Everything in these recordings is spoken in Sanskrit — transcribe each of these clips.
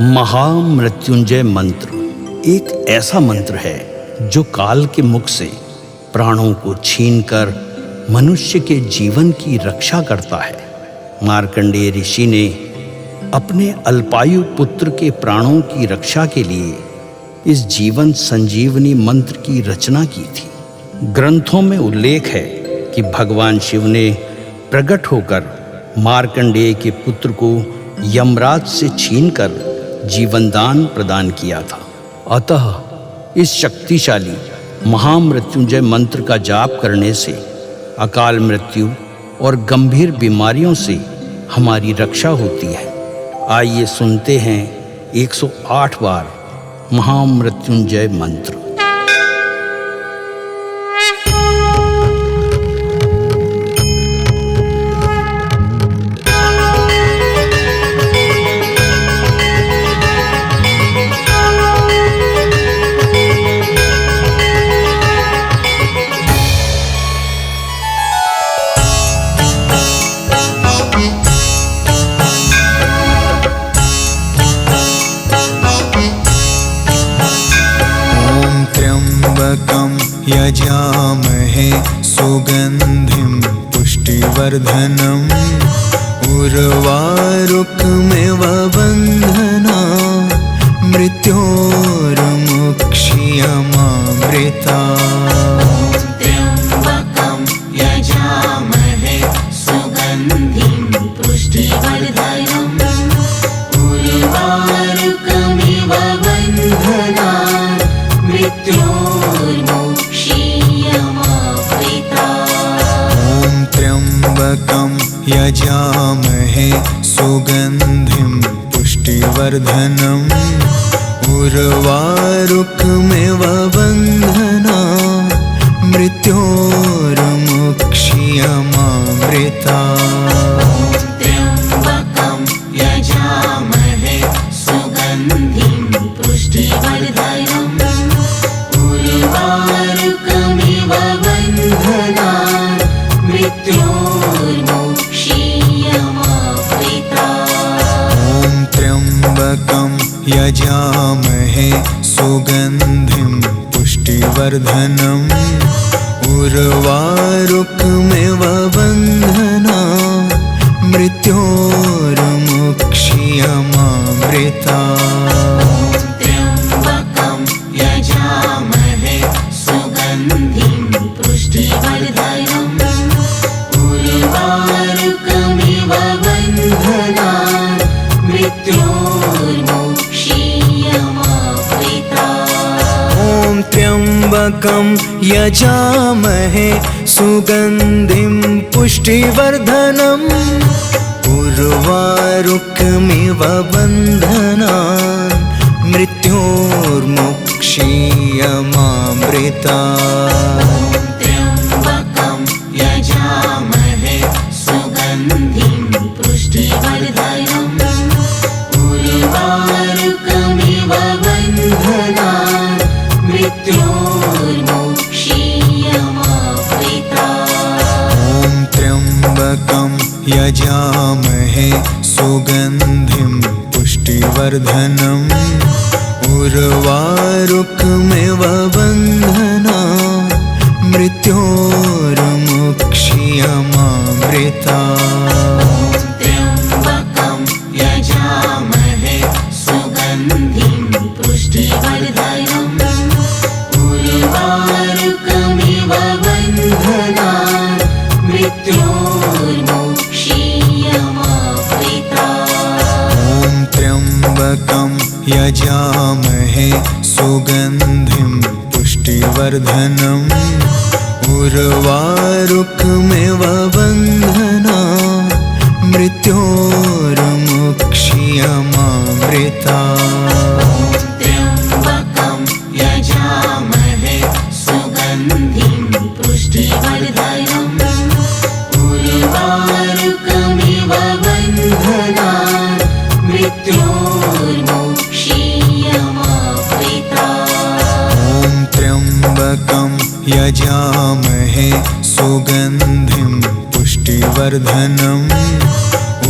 महामृत्युंजय मंत्र एक ऐसा मंत्र है जो काल के मुख से प्राणों को छीनकर मनुष्य के जीवन की रक्षा करता है। मार्कंडेय ऋषि ने अपने अल्पायु पुत्र के प्राणों की रक्षा के लिए इस जीवन संजीवनी मंत्र की रचना की थी। ग्रंथों में उल्लेख है कि भगवान शिव ने प्रकट होकर मार्कंडेय के पुत्र को यमराज से छीनकर जीवनदान प्रदान किया था। अतः इस शक्तिशाली महामृत्युंजय मंत्र का जाप करने से अकाल मृत्यु और गंभीर बीमारियों से हमारी रक्षा होती है। आइए सुनते हैं 108 बार महामृत्युंजय मंत्र। यजामहे सुगंधिं पुष्टिवर्धनम् उर्वारुकमिव बन्धना मृत्योर्मुक्षीयमामृता। त्र्यम्बकं यजामहे सुगन्धिं पुष्टिवर्धनम् उर्वारुकमिव बन्धना त्र्यम्बकं यजामहे सुगन्धिं पुष्टिवर्धनम् उर्वारुकमिव बन्धना मृत्योर्मुक्षीयमामृता। त्र्यम्बकं यजामहे सुगन्धिं पुष्टिवर्धनम् उर्वारुकमिव बन्धना मृत्योर्मुक्षीयमामृता। त्र्यम्बकं यजामहे सुगन्धिं पुष्टिवर्धनम् उर्वारुकमिव बन्धना मृत्योर्मुक्षीयमामृता। त्र्यम्बकं यजामहे सुगन्धिं पुष्टिवर्धनम् उर्वारुकमिव बन्धना मृत्योर्मुक्षीयमामृता। त्र्यम्बकं यजामहे सुगन्धिं पुष्टिवर्धनम् उर्वारुकमिव बन्धना मृत्योर्मुक्षीयमामृता। त्र्यम्बकं यजामहे सुगन्धिं पुष्टिवर्धनम् उर्वारुकमिव बन्धना मृत्योर्मुक्षीयमामृता। त्र्यम्बकं यजामहे सुगन्धिं पुष्टिवर्धनम् उर्वारुकमिव बन्धना मृत्योर्मुक्षीयमामृता। त्र्यम्बकं यजामहे सुगन्धिं पुष्टिवर्धनम् उर्वारुकमिव बन्धना मृत्योर्मुक्षीयमामृता। त्र्यम्बकं यजामहे सुगन्धिं पुष्टिवर्धनम् उर्वारुकमिव बन्धना मृत्योर्मुक्षीयमामृता। त्र्यम्बकं यजामहे सुगन्धिं पुष्टिवर्धनम् उर्वारुकमिव बन्धना मृत्योर्मुक्षीयमामृता। त्र्यम्बकं यजामहे सुगन्धिं पुष्टिवर्धनम्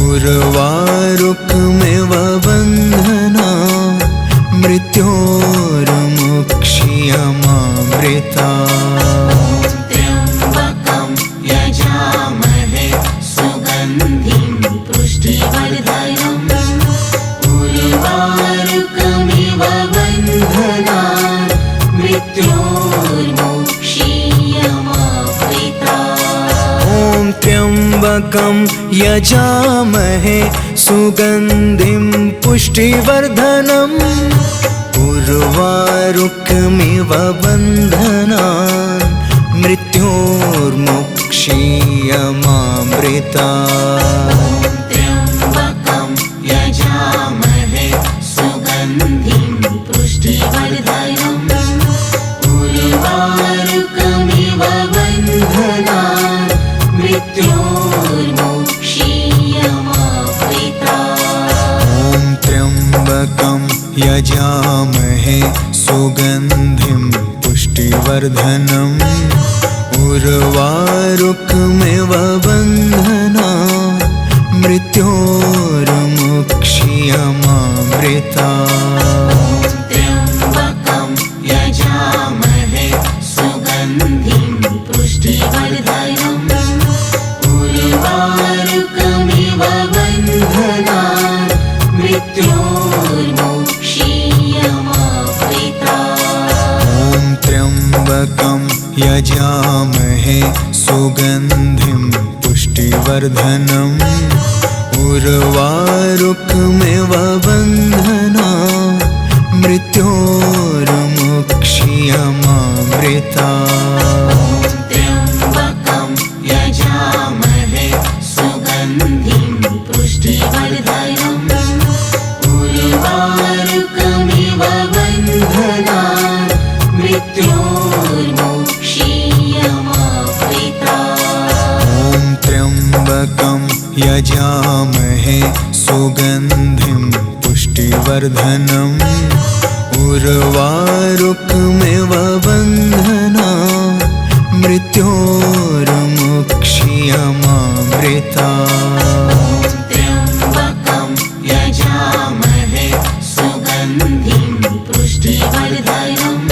उर्वारुकमिव बन्धना मृत्योर्मुक्षीयमामृता त्र्यम्बकं यजामहे सुगन्धिं पुष्टिवर्धनम् उर्वारुकमिव बन्धनान् मृत्योर्मुक्षीयमामृता ॐ त्र्यम्बकं यजामहे सुगन्धिं पुष्टिवर्धनम् उर्वारुकमिव बन्धनान् मृत्योर्मुक्षीयमामृता त्र्यम्बकं यजामहे सुगन्धिं पुष्टिवर्धनम् उर्वारुकमिव बन्धनान् मृत्योर्मुक्षीयमामृता ॐ त्र्यम्बकं यजामहे सुगन्धिं पुष्टिवर्धनम् उर्वारुकमिव बन्धनान् मृत्योर्मुक्षीयमामृता त्र्यम्बकं यजामहे सुगन्धिं पुष्टिवर्धनम् उर्वारुकमिव बन्धनान् मृत्योर्मुक्षीयमामृता ॐ त्र्यम्बकं यजामहे सुगन्धिं पुष्टिवर्धनम् उर्वारुकमिव बन्धनान् मृत्योर्मुक्षीयमामृता त्र्यम्बकं यजामहे सुगन्धिं पुष्टिवर्धनम् उर्वारुकमिव बन्धनान् मृत्योर्मुक्षीयमामृता ॐ त्र्यम्बकं यजामहे सुगन्धिं पुष्टिवर्धनम् उर्वारुकमिव बन्धनान् मृत्योर्मुक्षीयमामृता त्र्यम्बकं यजामहे सुगन्धिं पुष्टिवर्धनम्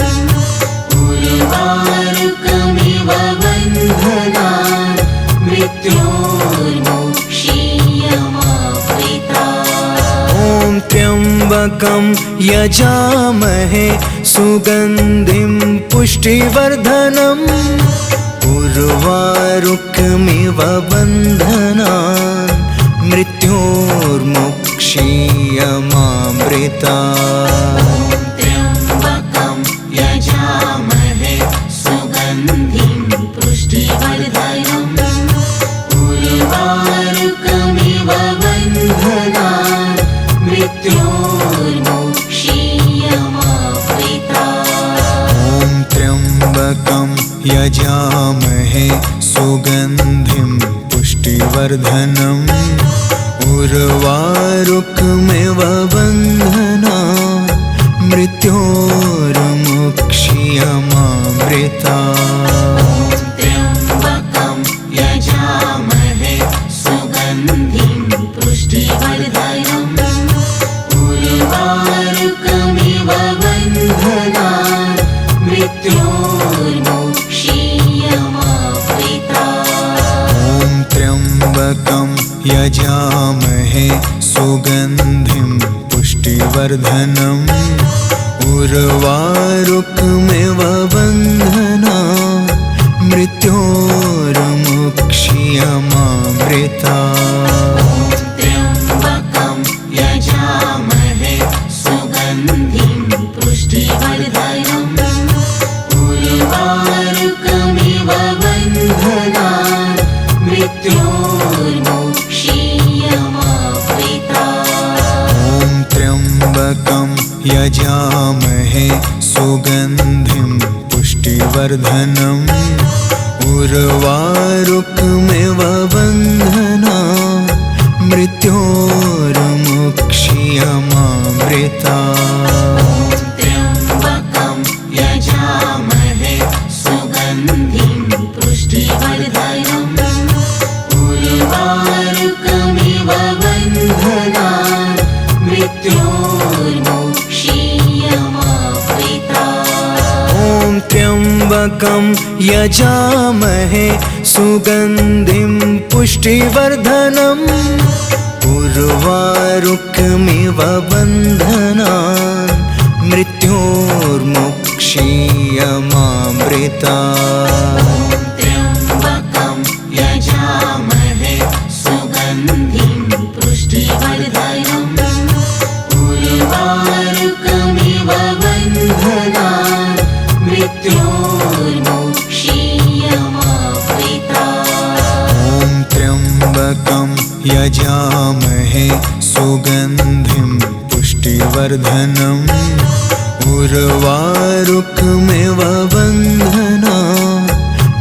उर्वारुकमिव बन्धनान् मृत्योर्मुक्षीयमामृता ॐ त्र्यम्बकं यजामहे सुगन्धिं पुष्टिवर्धनम् उर्वारुकमिव बन्धनान् मृत्योर्मुक्षीयमामृता त्र्यम्बकं यजामहे सुगन्धिं पुष्टिवर्धनम् उर्वारुकमिव बन्धनान् मृत्योर्मुक्षीयमामृता ॐ त्र्यम्बकं यजामहे सुगन्धिं पुष्टिवर्धनम् उर्वारुकमिव बन्धनान् मृत्योर्मुक्षीयमामृता त्र्यम्बकं यजामहे सुगन्धिं पुष्टिवर्धनम् उर्वारुकमिव बन्धनान् मृत्योर्मुक्षीयमामृता ॐ त्र्यम्बकं यजामहे सुगन्धिं पुष्टिवर्धनम् उर्वारुकमिव बन्धनान् मृत्योर्मुक्षीयमामृता त्र्यम्बकं यजामहे सुगन्धिं पुष्टिवर्धनम् उर्वारुकमिव बन्धनान् मृत्योर्मुक्षीयमामृता ॐ त्र्यम्बकं यजामहे सुगन्धिं पुष्टिवर्धनम् उर्वारुकमिव बन्धनान् मृत्योर्मुक्षीयमामृता त्र्यम्बकं यजामहे सुगन्धिं पुष्टिवर्धनम् उर्वारुकमिव बन्धनान् मृत्योर्मुक्षीयमामृता त्र्यम्बकं यजामहे सुगन्धिं पुष्टिवर्धनम् उर्वारुकमिव बन्धनान् मृत्योर्मुक्षीयमामृतात्। त्र्यम्बकं यजामहे सुगन्धिं पुष्टिवर्धनम् उर्वारुकमिव बन्धनान् मृत्योर्मुक्षीयमामृतात्। ॐ त्र्यम्बकं यजामहे सुगन्धिं पुष्टिवर्धनम् उर्वारुकमिव बन्धनान्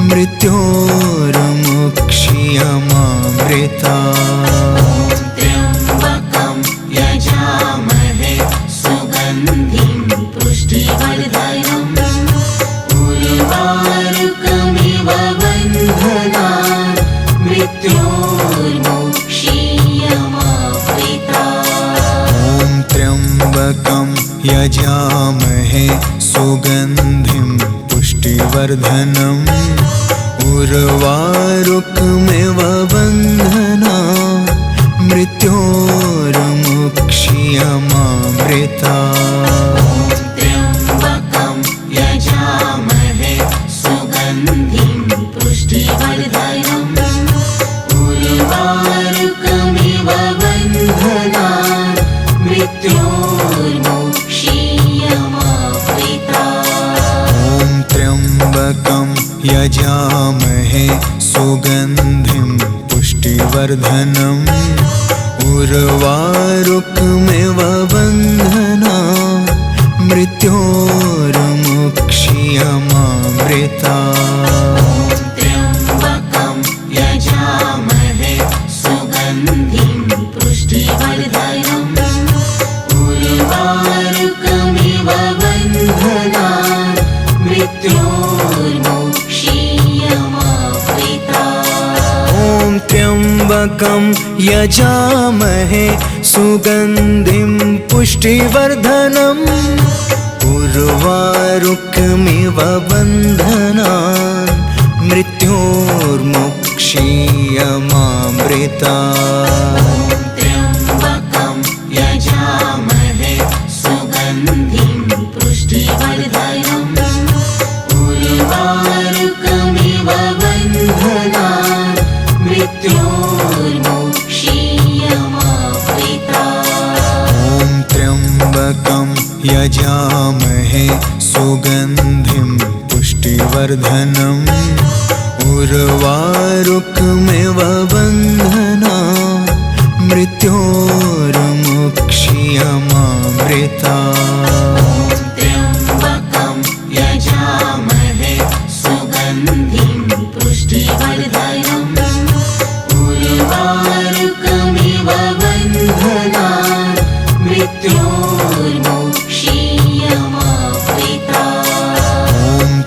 मृत्योर्मुक्षीयमामृतात्। त्र्यम्बकं यजामहे सुगन्धिं पुष्टिवर्धनम् उर्वारुकमिव बन्धनान् मृत्योर्मुक्षीयमामृतात्। ॐ त्र्यम्बकं यजामहे सुगन्धिं पुष्टिवर्धनम् उर्वारुकमिव बन्धनान् मृत्योर्मुक्षीयमामृतात्। त्र्यम्बकं यजामहे सुगन्धिं पुष्टिवर्धनम् उर्वारुकमिव बन्धनान् मृत्योर्मुक्षीयमामृतात्। ॐ त्र्यम्बकं यजामहे सुगन्धिं पुष्टिवर्धनम् उर्वारुकमिव बन्धनान् मृत्योर्मुक्षीयमामृतात्। त्र्यम्बकं यजामहे सुगन्धिं पुष्टिवर्धनम् उर्वारुकमिव बन्धनान् मृत्योर्मुक्षीयमामृतात्। ॐ त्र्यम्बकं यजामहे सुगन्धिं पुष्टिवर्धनम् उर्वारुकमिव बन्धनान् मृत्योर्मुक्षीयमामृतात्। त्र्यम्बकं यजामहे सुगन्धिं पुष्टिवर्धनम् उर्वारुकमिव बन्धनान् मृत्योर्मुक्षीयमामृतात्। ॐ त्र्यम्बकं यजामहे सुगन्धिं पुष्टिवर्धनम् उर्वारुकमिव बन्धनान् मृत्योर्मुक्षीयमामृतात्। त्र्यम्बकं यजामहे सुगन्धिं पुष्टिवर्धनम् उर्वारुकमिव बन्धनान् मृत्योर्मुक्षीयमामृतात्। ॐ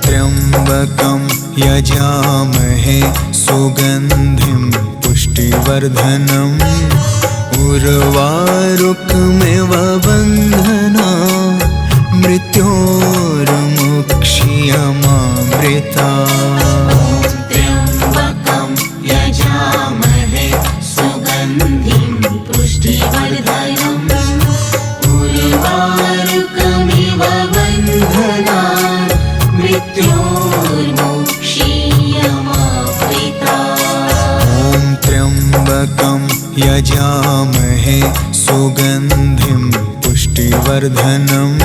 त्र्यम्बकं यजामहे सुगन्धिं पुष्टिवर्धनम् उर्वारुकमिव बन्धनान् मृत्योर्मुक्षीयमामृतात्। त्र्यम्बकं यजामहे सुगन्धिं पुष्टिवर्धनम् उर्वारुकमिव बन्धनान् मृत्योर्मुक्षीयमामृतात्। ॐ त्र्यम्बकं यजामहे सुगन्धिं पुष्टिवर्धनम्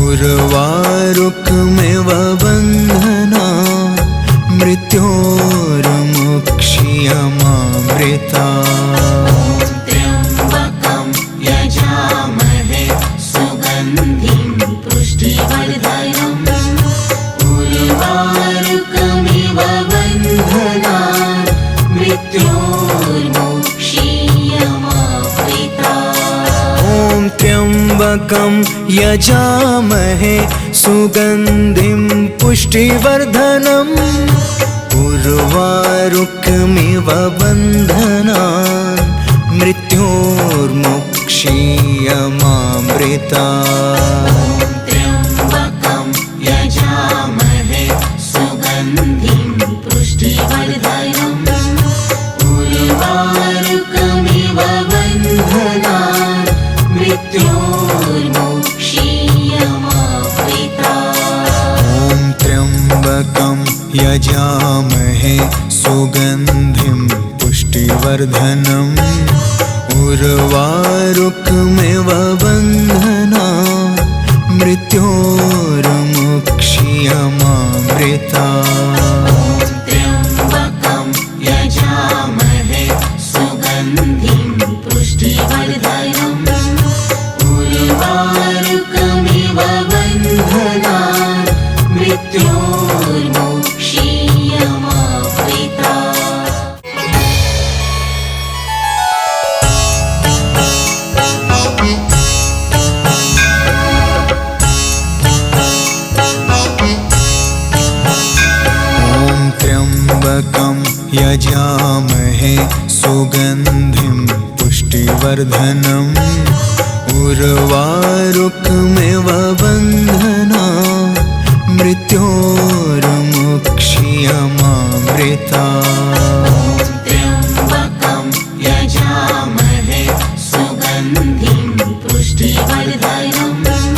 उर्वारुकमिव बन्धनान् मृत्योर्मुक्षीयमामृतात्। त्र्यम्बकं यजामहे सुगन्धिं पुष्टिवर्धनम् उर्वारुकमिव बन्धनान् मृत्योर्मुक्षीयमामृतात्। ॐ त्र्यम्बकं यजामहे सुगन्धिं पुष्टिवर्धनम् उर्वारुकमिव बन्धनान् मृत्योर्मुक्षीयमामृतात्। त्र्यम्बकं यजामहे मृत्योर्मोक्षीयमावृता। ॐ त्र्यम्बकं यजामहे सुगन्धिं पुष्टिवर्धनम् उर्वारुकमिव बन्धनान् मृत्योर्मुक्षीयमामृता। त्र्यम्बकं यजामहे सुगन्धिं पुष्टिवर्धनम् उर्वारुकमिव बन्धनान् मृत्योर्मुक्षीयमावृता। त्र्यम्बकं यजामहे सुगन्धिं पुष्टिवर्धनम् उर्वारुकमिव बन्धनान् मृत्योर्मुक्षीयमामृता। त्र्यम्बकं यजामहे सुगन्धिं पुष्टिवर्धनम्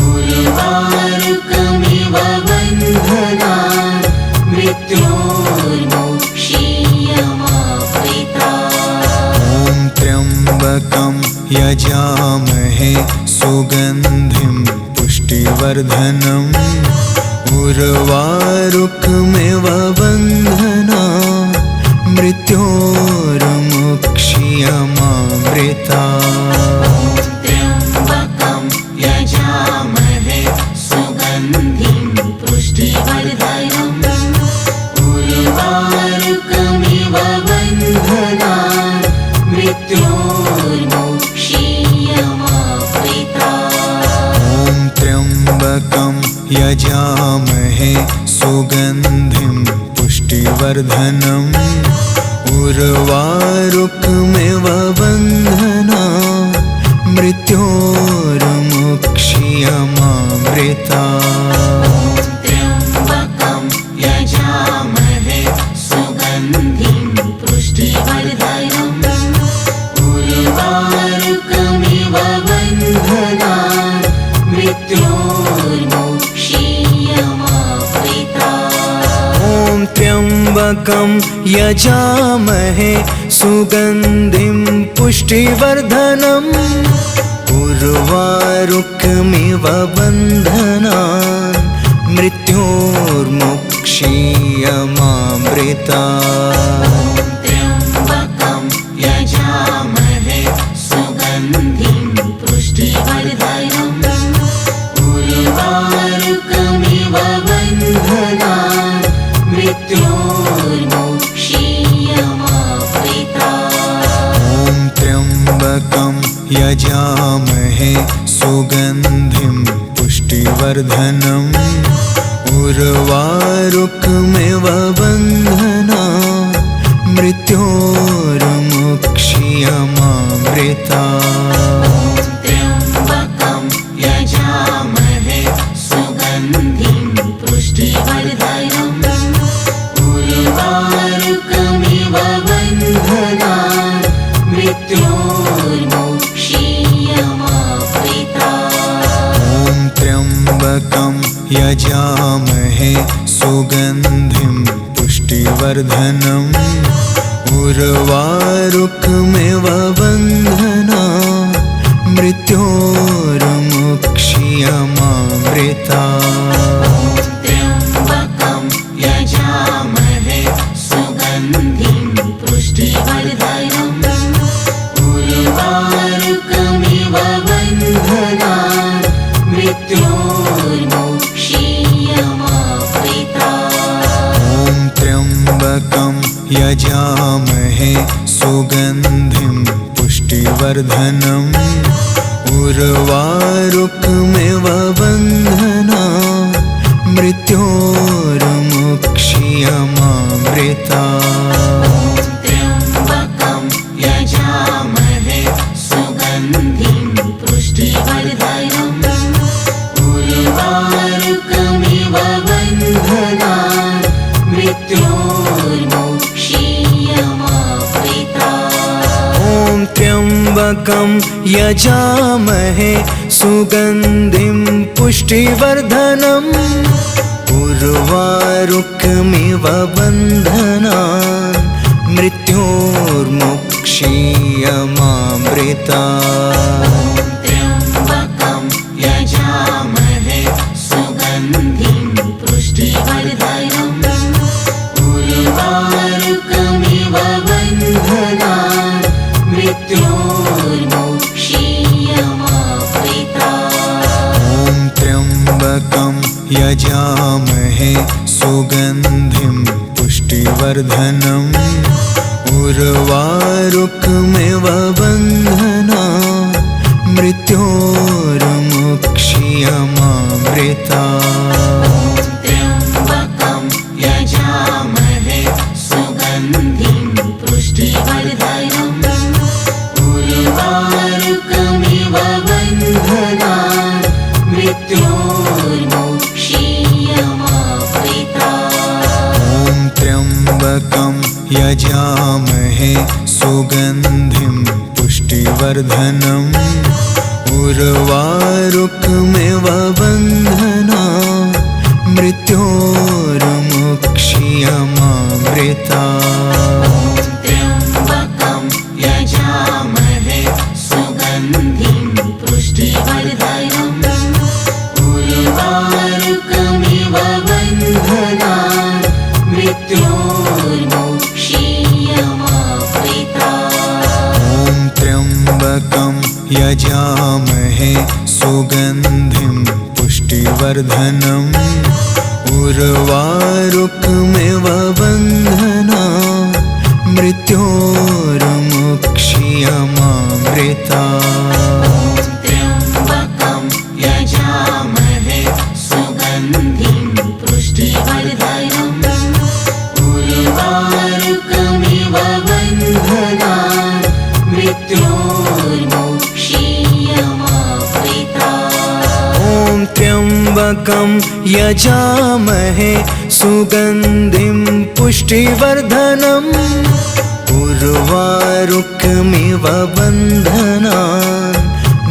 उर्वारुकमिव बन्धनान् मृत्योर्मुक्षीयमावृता। ॐ त्र्यम्बकं यजामहे सुगन्धिं पुष्टिवर्धनम् उर्वारुकमिव बन्धनान् मृत्योर्मुक्षीयमामृता। त्र्यम्बकं यजामहे सुगन्धिं पुष्टिवर्धनम् उर्वारुकमिव बन्धनान् मृत्योर्मुक्षीयमावृता। ॐ त्र्यम्बकं यजामहे सुगन्धिं पुष्टिवर्धनम् उर्वारुकमिव बन्धनान् मृत्योर्मुक्षीयमामृता। त्र्यम्बकं यजामहे सुगन्धिं पुष्टिवर्धनम् उर्वारुकमिव बन्धनान् मृत्योर्मुक्षीयमावृता। ॐ त्र्यम्बकं यजामहे सुगन्धिं पुष्टिवर्धनम् उर्वारुकमिव बन्धनान् मृत्योर्मुक्षीयमामृता। त्र्यम्बकं यजामहे सुगन्धिं पुष्टिवर्धनम् उर्वारुकमिव बन्धनान् मृत्योर्मुक्षीयमावृता। ॐ त्र्यम्बकं यजामहे सुगन्धिं पुष्टिवर्धनम् उर्वारुकमिव बन्धनान् मृत्योर्मुक्षीयमामृता। त्र्यम्बकं यजामहे सुगन्धिं पुष्टिवर्धनम् उर्वारुकमिव बन्धनान् मृत्योर्मुक्षीयमावृता। ॐ त्र्यम्बकं यजामहे सुगन्धिं पुष्टिवर्धनम् उर्वारुकमिव बन्धनान् मृत्योर्मुक्षीयमामृता। त्र्यम्बकं यजामहे सुगन्धिं पुष्टिवर्धनम् उर्वारुकमिव बन्धनान् मृत्योर्मुक्षीयमावृता। ॐ त्र्यम्बकं यजामहे सुगन्धिं पुष्टिवर्धनम् उर्वारुकमिव बन्धनान् मृत्योर्मुक्षीयमामृता। त्र्यम्बकं यजामहे सुगन्धिं पुष्टिवर्धनम् उर्वारुकमिव बन्धनान् मृत्योर्मुक्षीयमावृता। ॐ त्र्यम्बकं यजामहे सुगन्धिं पुष्टिवर्धनम् उर्वारुकमिव बन्धनान् मृत्योर्मुक्षीयमामृतात्। त्र्यम्बकं यजामहे सुगन्धिं पुष्टिवर्धनम् उर्वारुकमिव बन्धनान् मृत्योर्मुक्षीयमामृतात्। ॐ त्र्यम्बकं यजामहे सुगन्धिं पुष्टिवर्धनम् उर्वारुकमिव बन्धनान् मृत्योर्मुक्षीयमामृतात्। त्र्यम्बकं यजामहे सुगन्धिं पुष्टिवर्धनम् उर्वारुकमिव बन्धनान् मृत्योर्मुक्षीयमामृतात्। ॐ त्र्यम्बकं यजामहे सुगन्धिं पुष्टिवर्धनम् उर्वारुकमिव बन्धनान् मृत्योर्मुक्षीयमामृतात्। त्र्यम्बकं यजामहे सुगन्धिं पुष्टिवर्धनम् उर्वारुकमिव बन्धनान् मृत्योर्मुक्षीयमामृतात्। ॐ त्र्यम्बकं यजामहे सुगन्धिं पुष्टिवर्धनम् उर्वारुकमिव बन्धनान् मृत्योर्मुक्षीयमामृतात्। त्र्यम्बकं यजामहे सुगन्धिं पुष्टिवर्धनम् उर्वारुकमिव बन्धनान् मृत्योर्मुक्षीयमामृतात्। ॐ त्र्यम्बकं यजामहे सुगन्धिं पुष्टिवर्धनम् उर्वारुकमिव बन्धनान्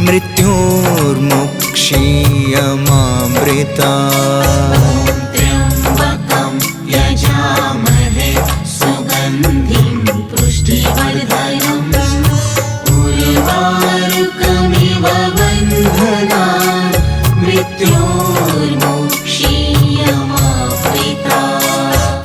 मृत्योर्मुक्षीयमामृतात्। त्र्यम्बकं यजामहे सुगन्धिं पुष्टिवर्धनम् उर्वारुकमिव बन्धनान् मृत्योर्मुक्षीयमामृतात्।